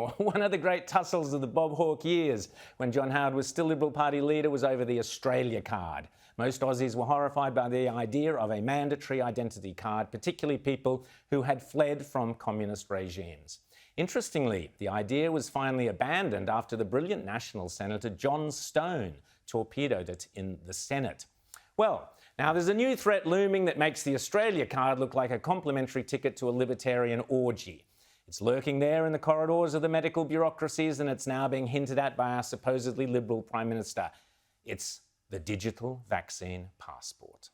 One of the great tussles of the Bob Hawke years, when John Howard was still Liberal Party leader, was over the Australia card. Most Aussies were horrified by the idea of a mandatory identity card, particularly people who had fled from communist regimes. Interestingly, the idea was finally abandoned after the brilliant National Senator John Stone torpedoed it in the Senate. Well, now there's a new threat looming that makes the Australia card look like a complimentary ticket to a libertarian orgy. It's lurking there in the corridors of the medical bureaucracies, and it's now being hinted at by our supposedly Liberal Prime Minister. It's the digital vaccine passport.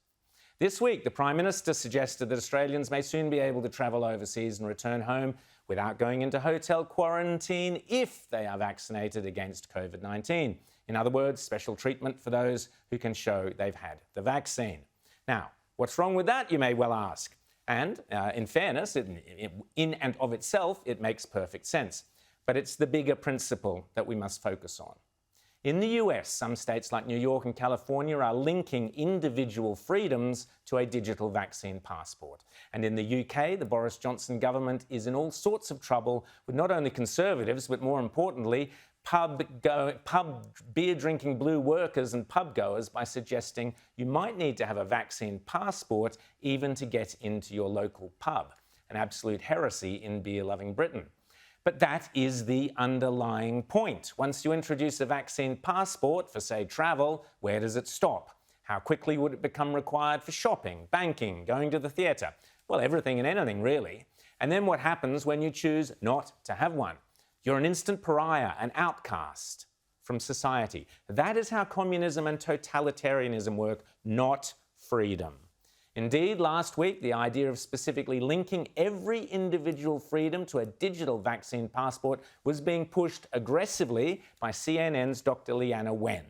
This week, the Prime Minister suggested that Australians may soon be able to travel overseas and return home without going into hotel quarantine if they are vaccinated against COVID-19. In other words, special treatment for those who can show they've had the vaccine. Now, what's wrong with that, you may well ask? And in fairness, in and of itself, it makes perfect sense. But it's the bigger principle that we must focus on. In the US, some states like New York and California are linking individual freedoms to a digital vaccine passport. And in the UK, the Boris Johnson government is in all sorts of trouble with not only Conservatives, but more importantly, beer-drinking blue workers and pub goers by suggesting you might need to have a vaccine passport even to get into your local pub. An absolute heresy in beer-loving Britain. But that is the underlying point. Once you introduce a vaccine passport for, say, travel, where does it stop? How quickly would it become required for shopping, banking, going to the theatre? Well, everything and anything, really. And then what happens when you choose not to have one? You're an instant pariah, an outcast from society. That is how communism and totalitarianism work, not freedom. Indeed, last week, the idea of specifically linking every individual freedom to a digital vaccine passport was being pushed aggressively by CNN's Dr. Leanna Wen.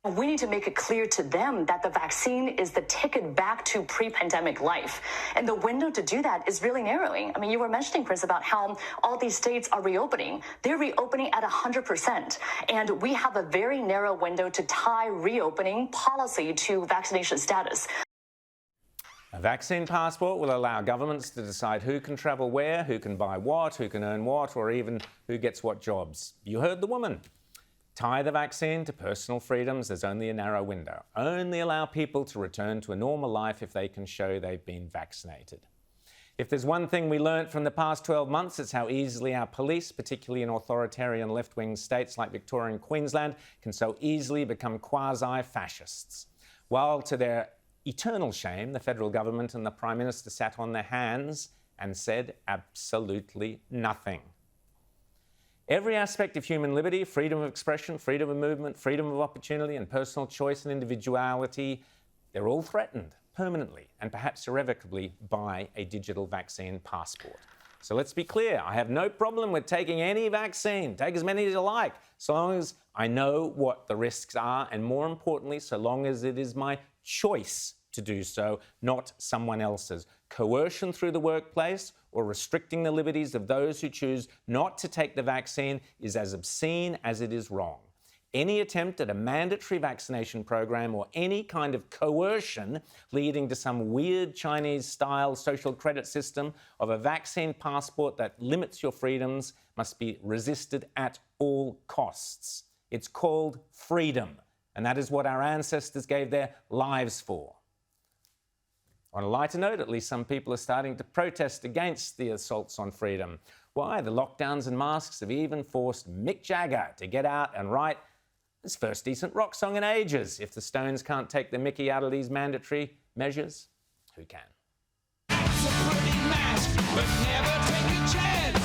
We need to make it clear to them that the vaccine is the ticket back to pre-pandemic life. And the window to do that is really narrowing. I mean, you were mentioning, Chris, about how all these states are reopening. They're reopening at 100%. And we have a very narrow window to tie reopening policy to vaccination status. A vaccine passport will allow governments to decide who can travel where, who can buy what, who can earn what, or even who gets what jobs. You heard the woman. Tie the vaccine to personal freedoms, there's only a narrow window. Only allow people to return to a normal life if they can show they've been vaccinated. If there's one thing we learnt from the past 12 months, it's how easily our police, particularly in authoritarian left-wing states like Victoria and Queensland, can so easily become quasi-fascists. While to their eternal shame, the federal government and the Prime Minister sat on their hands and said absolutely nothing. Every aspect of human liberty, freedom of expression, freedom of movement, freedom of opportunity and personal choice and individuality, they're all threatened permanently and perhaps irrevocably by a digital vaccine passport. So let's be clear, I have no problem with taking any vaccine, take as many as you like, so long as I know what the risks are and more importantly, so long as it is my choice to do so, not someone else's. Coercion through the workplace or restricting the liberties of those who choose not to take the vaccine is as obscene as it is wrong. Any attempt at a mandatory vaccination program or any kind of coercion leading to some weird Chinese-style social credit system of a vaccine passport that limits your freedoms must be resisted at all costs. It's called freedom, and that is what our ancestors gave their lives for. On a lighter note, at least some people are starting to protest against the assaults on freedom. Why? The lockdowns and masks have even forced Mick Jagger to get out and write his first decent rock song in ages. If the Stones can't take the mickey out of these mandatory measures, who can? It's a pretty mask, but never take a chance.